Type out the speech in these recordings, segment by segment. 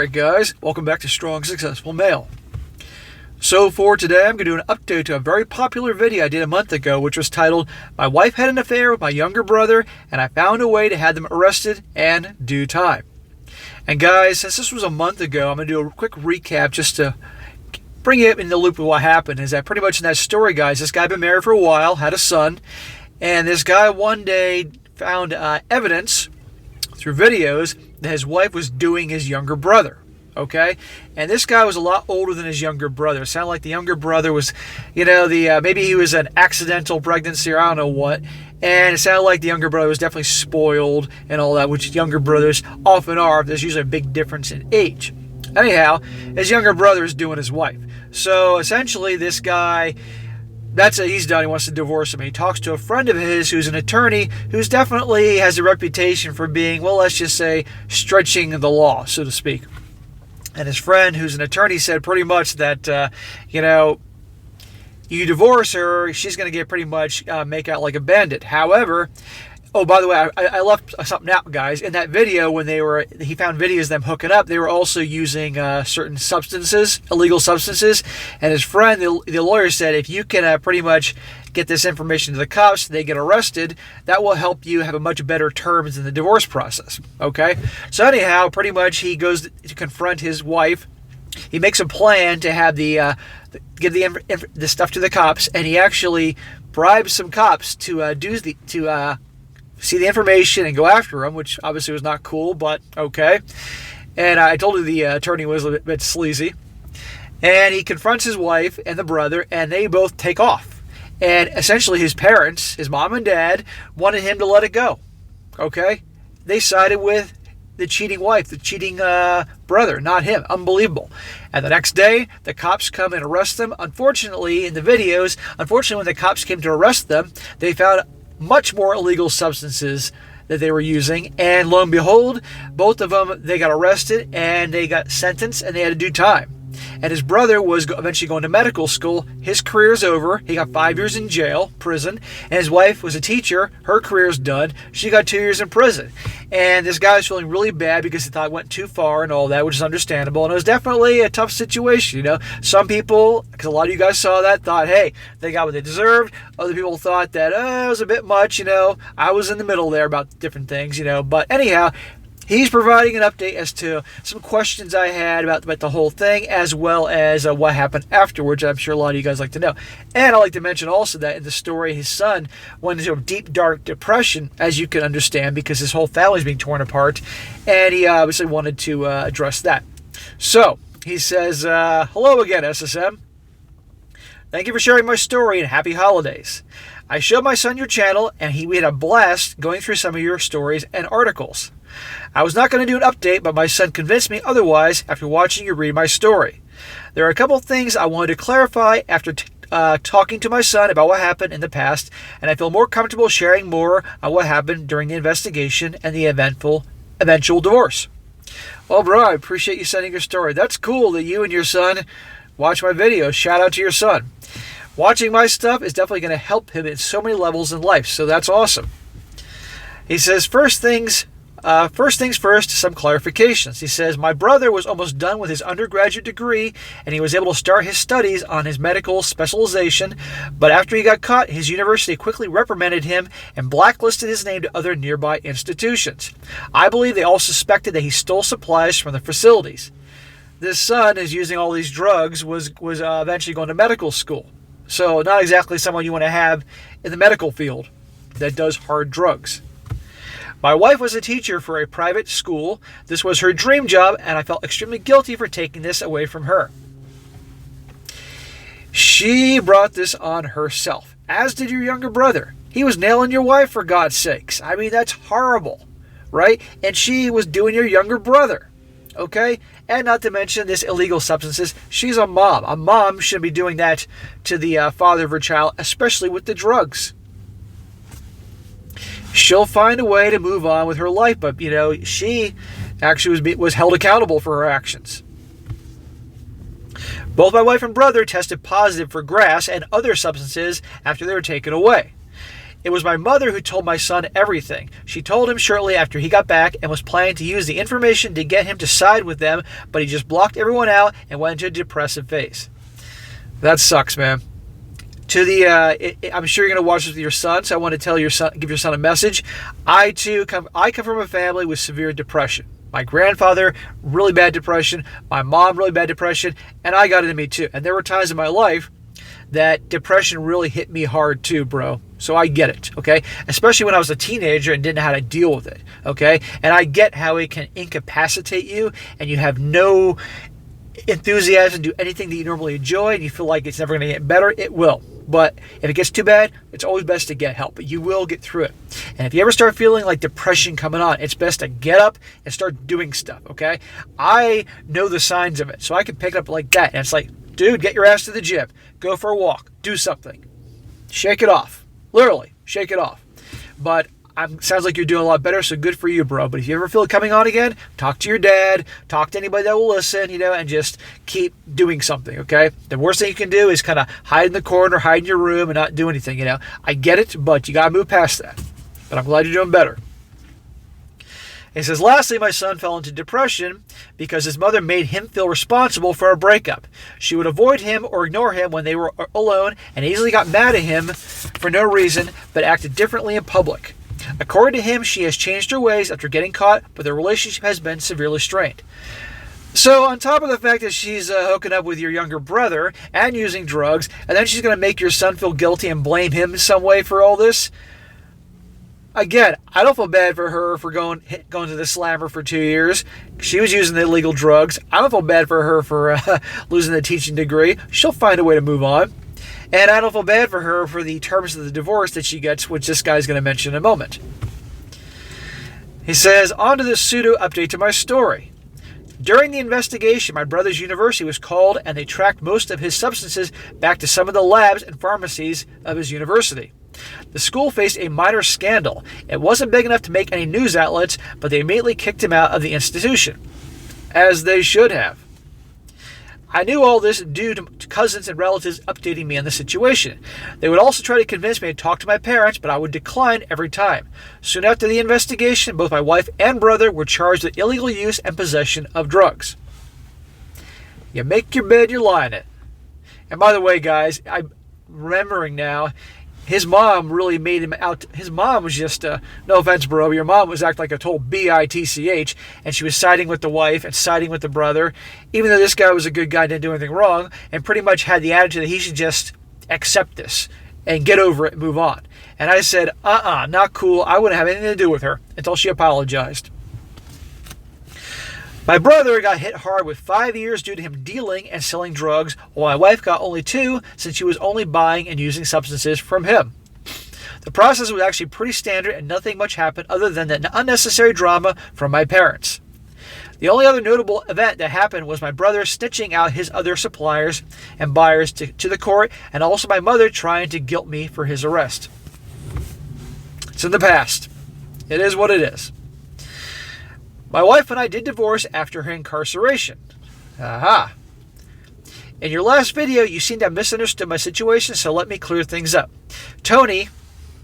Alright guys, welcome back to Strong Successful Male. So for today, I'm going to do an update to a very popular video I did a month ago, which was titled, My Wife Had an Affair with My Younger Brother, and I Found a Way to Have Them Arrested and Do Time. And guys, since this was a month ago, I'm going to do a quick recap just to bring you in the loop of what happened. Is that pretty much in that story, guys, this guy had been married for a while, had a son, and this guy one day found evidence through videos that his wife was doing his younger brother. Okay, and this guy was a lot older than his younger brother. It sounded like the younger brother was, maybe he was an accidental pregnancy or I don't know what. And it sounded like the younger brother was definitely spoiled and all that, which younger brothers often are. There's usually a big difference in age. Anyhow, his younger brother is doing his wife. So essentially, this guy, that's it. He's done. He wants to divorce him. He talks to a friend of his who's an attorney who's definitely has a reputation for being, well, let's just say, stretching the law, so to speak. And his friend, who's an attorney, said pretty much that, you divorce her, she's going to get pretty much make out like a bandit. However, oh, by the way, I left something out, guys. In that video, when he found videos of them hooking up, they were also using certain substances, illegal substances. And his friend, the lawyer, said if you can pretty much get this information to the cops, they get arrested, that will help you have a much better terms in the divorce process. Okay? So anyhow, pretty much he goes to confront his wife. He makes a plan to have give the stuff to the cops, and he actually bribes some cops to see the information and go after him, which obviously was not cool, but okay. And I told you the attorney was a bit sleazy. And he confronts his wife and the brother, and they both take off. And essentially his parents, his mom and dad, wanted him to let it go. Okay? They sided with the cheating wife, the cheating brother, not him. Unbelievable. And the next day, the cops come and arrest them. Unfortunately, in the videos, when the cops came to arrest them, they found much more illegal substances that they were using, and lo and behold, both of them, they got arrested and they got sentenced and they had to do time. And his brother was eventually going to medical school. His career's over. He got 5 years in prison. And his wife was a teacher. Her career's done. She got 2 years in prison. And this guy was feeling really bad because he thought it went too far and all that, which is understandable. And it was definitely a tough situation, Some people, because a lot of you guys saw that, thought, hey, they got what they deserved. Other people thought that, it was a bit much, I was in the middle there about different things, But anyhow, he's providing an update as to some questions I had about the whole thing, as well as what happened afterwards. I'm sure a lot of you guys like to know. And I'd like to mention also that in the story, his son went into a deep, dark depression, as you can understand, because his whole family's being torn apart. And he obviously wanted to address that. So, he says, hello again, SSM. Thank you for sharing my story and happy holidays. I showed my son your channel, and we had a blast going through some of your stories and articles. I was not going to do an update, but my son convinced me otherwise after watching you read my story. There are a couple of things I wanted to clarify after talking to my son about what happened in the past, and I feel more comfortable sharing more on what happened during the investigation and the eventual divorce. Well, bro, I appreciate you sending your story. That's cool that you and your son watch my videos. Shout out to your son. Watching my stuff is definitely going to help him in so many levels in life, so that's awesome. He says, First things first, some clarifications. He says, my brother was almost done with his undergraduate degree, and he was able to start his studies on his medical specialization, but after he got caught, his university quickly reprimanded him and blacklisted his name to other nearby institutions. I believe they all suspected that he stole supplies from the facilities. This son is using all these drugs, was eventually going to medical school. So not exactly someone you want to have in the medical field that does hard drugs. My wife was a teacher for a private school. This was her dream job, and I felt extremely guilty for taking this away from her. She brought this on herself, as did your younger brother. He was nailing your wife, for God's sakes. I mean, that's horrible, right? And she was doing your younger brother, okay? And not to mention this illegal substances. She's a mom. A mom shouldn't be doing that to the father of her child, especially with the drugs. She'll find a way to move on with her life, but, she actually was held accountable for her actions. Both my wife and brother tested positive for grass and other substances after they were taken away. It was my mother who told my son everything. She told him shortly after he got back and was planning to use the information to get him to side with them, but he just blocked everyone out and went into a depressive phase. That sucks, man. I'm sure you're going to watch this with your son, so I want to give your son a message. I come from a family with severe depression. My grandfather, really bad depression. My mom, really bad depression. And I got it in me too. And there were times in my life that depression really hit me hard too, bro. So I get it, okay? Especially when I was a teenager and didn't know how to deal with it, okay? And I get how it can incapacitate you and you have no enthusiasm to do anything that you normally enjoy and you feel like it's never going to get better. It will. But if it gets too bad, it's always best to get help. But you will get through it. And if you ever start feeling like depression coming on, it's best to get up and start doing stuff, okay? I know the signs of it, so I can pick it up like that. And it's like, dude, get your ass to the gym. Go for a walk. Do something. Shake it off. Literally, shake it off. But sounds like you're doing a lot better, so good for you, bro. But if you ever feel it coming on again, talk to your dad, talk to anybody that will listen, and just keep doing something, okay? The worst thing you can do is kind of hide in the corner, hide in your room, and not do anything, I get it, but you got to move past that. But I'm glad you're doing better. He says, lastly, my son fell into depression because his mother made him feel responsible for a breakup. She would avoid him or ignore him when they were alone and easily got mad at him for no reason, but acted differently in public. According to him, she has changed her ways after getting caught, but their relationship has been severely strained. So on top of the fact that she's hooking up with your younger brother and using drugs, and then she's going to make your son feel guilty and blame him in some way for all this, again, I don't feel bad for her for going to the slammer for 2 years. She was using the illegal drugs. I don't feel bad for her for losing the teaching degree. She'll find a way to move on. And I don't feel bad for her for the terms of the divorce that she gets, which this guy's going to mention in a moment. He says, on to this pseudo update to my story. During the investigation, my brother's university was called and they tracked most of his substances back to some of the labs and pharmacies of his university. The school faced a minor scandal. It wasn't big enough to make any news outlets, but they immediately kicked him out of the institution. As they should have. I knew all this due to cousins and relatives updating me on the situation. They would also try to convince me to talk to my parents, but I would decline every time. Soon after the investigation, both my wife and brother were charged with illegal use and possession of drugs. You make your bed, you lie in it. And by the way, guys, I'm remembering now, his mom really made him out. His mom was just, no offense, bro, your mom was acting like a total bitch, and she was siding with the wife and siding with the brother, even though this guy was a good guy, didn't do anything wrong, and pretty much had the attitude that he should just accept this and get over it and move on. And I said, not cool. I wouldn't have anything to do with her until she apologized. My brother got hit hard with 5 years due to him dealing and selling drugs, while my wife got only 2 since she was only buying and using substances from him. The process was actually pretty standard and nothing much happened other than the unnecessary drama from my parents. The only other notable event that happened was my brother snitching out his other suppliers and buyers to the court, and also my mother trying to guilt me for his arrest. It's in the past. It is what it is. My wife and I did divorce after her incarceration. Aha. In your last video, you seem to have misunderstood my situation, so let me clear things up. Tony,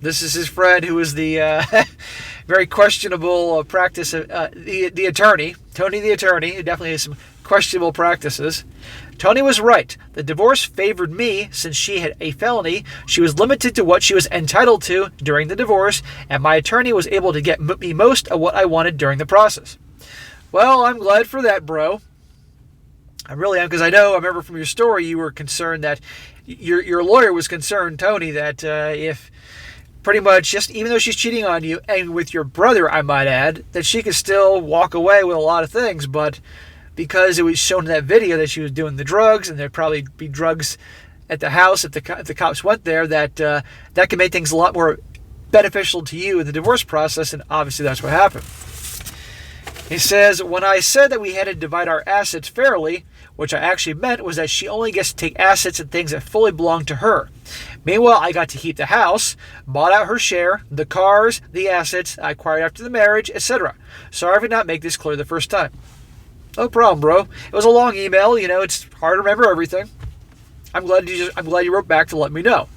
this is his friend who is the very questionable practice, the attorney. Tony the attorney, who definitely has some questionable practices. Tony was right. The divorce favored me since she had a felony. She was limited to what she was entitled to during the divorce, and my attorney was able to get me most of what I wanted during the process. Well, I'm glad for that, bro. I really am, because I remember from your story you were concerned that your lawyer was concerned, Tony, that if pretty much just even though she's cheating on you, and with your brother, I might add, that she could still walk away with a lot of things, but because it was shown in that video that she was doing the drugs, and there'd probably be drugs at the house if the cops went there, that can make things a lot more beneficial to you in the divorce process, and obviously that's what happened. He says, when I said that we had to divide our assets fairly, which I actually meant was that she only gets to take assets and things that fully belong to her. Meanwhile, I got to keep the house, bought out her share, the cars, the assets I acquired after the marriage, etc. Sorry for not make this clear the first time. No problem, bro. It was a long email. It's hard to remember everything. I'm glad you wrote back to let me know.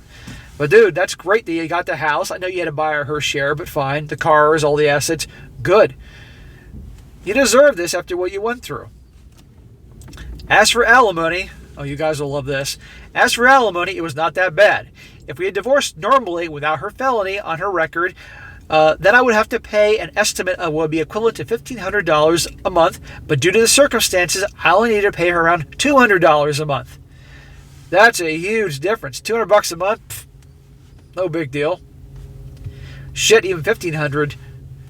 But dude, that's great that you got the house. I know you had to buy her share, but fine. The cars, all the assets, good. You deserve this after what you went through. As for alimony, oh, you guys will love this. As for alimony, it was not that bad. If we had divorced normally without her felony on her record, then I would have to pay an estimate of what would be equivalent to $1,500 a month. But due to the circumstances, I only need to pay her around $200 a month. That's a huge difference. $200 a month, pff, no big deal. Shit, even $1,500.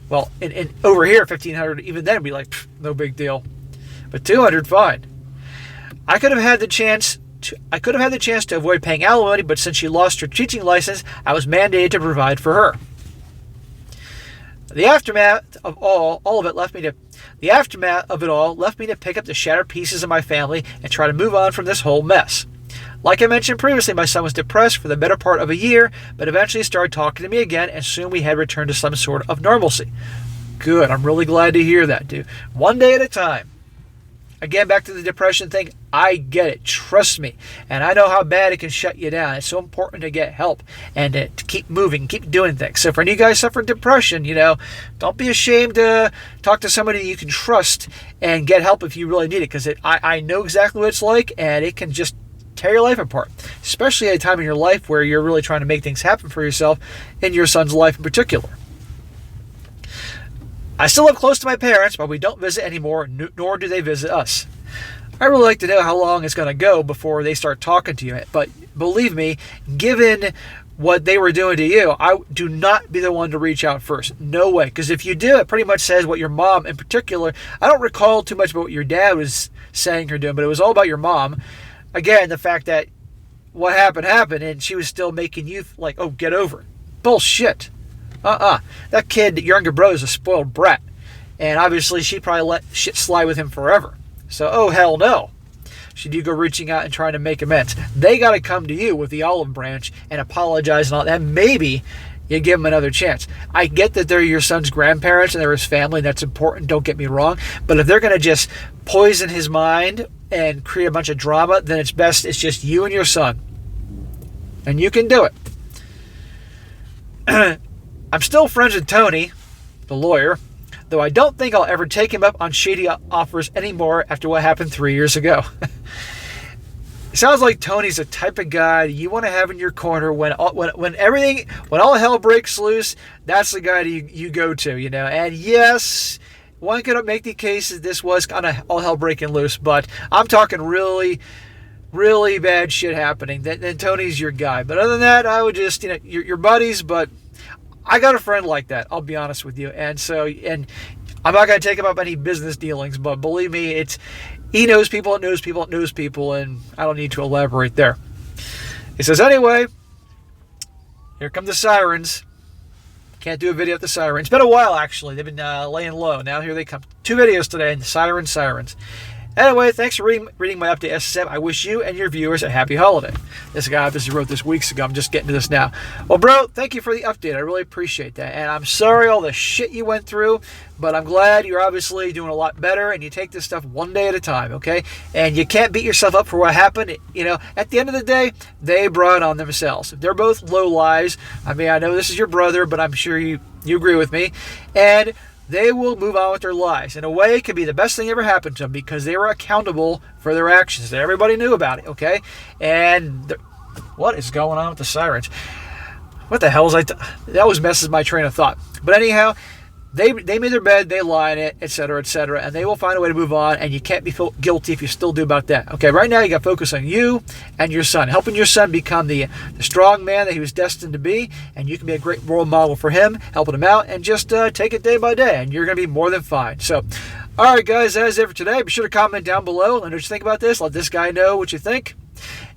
Well, in over here, $1,500, even then, be like, pff, no big deal. But $200, fine. I could have had the chance to avoid paying alimony, but since she lost her teaching license, I was mandated to provide for her. The aftermath of it left me to pick up the shattered pieces of my family and try to move on from this whole mess. Like I mentioned previously, my son was depressed for the better part of a year, but eventually started talking to me again, and soon we had returned to some sort of normalcy. Good. I'm really glad to hear that, dude. One day at a time. Again, back to the depression thing. I get it. Trust me. And I know how bad it can shut you down. It's so important to get help and to keep moving, keep doing things. So for any of you guys suffering depression, don't be ashamed to talk to somebody you can trust and get help if you really need it. Because I know exactly what it's like, and it can just tear your life apart. Especially at a time in your life where you're really trying to make things happen for yourself and your son's life in particular. I still live close to my parents, but we don't visit anymore, nor do they visit us. I really like to know how long it's going to go before they start talking to you. But believe me, given what they were doing to you, I do not be the one to reach out first. No way. Because if you do, it pretty much says what your mom in particular. I don't recall too much about what your dad was saying or doing, but it was all about your mom. Again, the fact that what happened, and she was still making you like, oh, get over it. Bullshit. That kid, your younger brother, is a spoiled brat. And obviously she probably let shit slide with him forever. So, oh, hell no. Should you go reaching out and trying to make amends? They got to come to you with the olive branch and apologize and all that. Maybe you give them another chance. I get that they're your son's grandparents and they're his family. And that's important. Don't get me wrong. But if they're going to just poison his mind and create a bunch of drama, then it's best it's just you and your son. And you can do it. I'm still friends with Tony, the lawyer, though I don't think I'll ever take him up on shady offers anymore after what happened 3 years ago. It sounds like Tony's the type of guy you want to have in your corner when all hell breaks loose. That's the guy that you go to, And yes, one could make the case that this was kind of all hell breaking loose, but I'm talking really, really bad shit happening. Then Tony's your guy. But other than that, I would just, you're buddies, but I got a friend like that, I'll be honest with you. And I'm not going to take him up any business dealings, but believe me, he knows people, and I don't need to elaborate there. He says, anyway, here come the sirens. Can't do a video of the sirens. It's been a while, actually. They've been laying low. Now here they come. 2 videos today, and sirens. Anyway, thanks for reading my update, SSM. I wish you and your viewers a happy holiday. This guy obviously wrote this weeks ago. I'm just getting to this now. Well, bro, thank you for the update. I really appreciate that. And I'm sorry all the shit you went through, but I'm glad you're obviously doing a lot better, and you take this stuff one day at a time, okay? And you can't beat yourself up for what happened. At the end of the day, they brought it on themselves. They're both low lies. I mean, I know this is your brother, but I'm sure you agree with me. And they will move on with their lives. In a way, it could be the best thing ever happened to them because they were accountable for their actions. Everybody knew about it, okay? And what is going on with the sirens? What the hell is that always messes my train of thought. But anyhow, they made their bed, they lie in it, etc., and they will find a way to move on, and you can't be guilty if you still do about that. Okay, right now you got to focus on you and your son, helping your son become the strong man that he was destined to be, and you can be a great role model for him, helping him out, and just take it day by day, and you're going to be more than fine. So, all right, guys, that is it for today. Be sure to comment down below. Let me know what you think about this. Let this guy know what you think.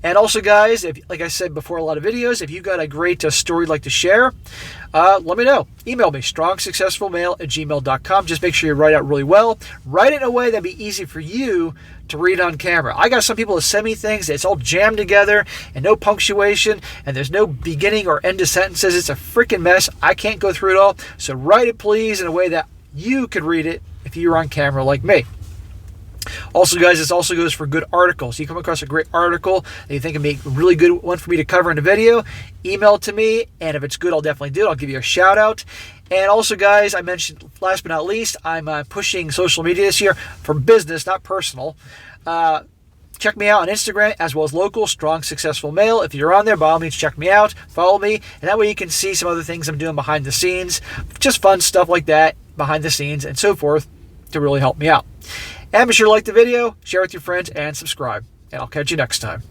And also, guys, like I said before, a lot of videos, if you've got a great story you'd like to share, let me know. Email me, strongsuccessfulmale@gmail.com. Just make sure you write out really well. Write it in a way that'd be easy for you to read on camera. I got some people that send me things, it's all jammed together and no punctuation, and there's no beginning or end to sentences. It's a freaking mess. I can't go through it all. So write it, please, in a way that you could read it if you were on camera like me. Also, guys, this also goes for good articles. You come across a great article that you think would make a really good one for me to cover in a video, email it to me, and if it's good, I'll definitely do it. I'll give you a shout out. And also, guys, I mentioned last but not least, I'm pushing social media this year for business, not personal. Check me out on Instagram as well as local, strong, successful male. If you're on there, by all means, check me out, follow me, and that way you can see some other things I'm doing behind the scenes, just fun stuff like that behind the scenes and so forth to really help me out. And be sure to like the video, share with your friends, and subscribe. And I'll catch you next time.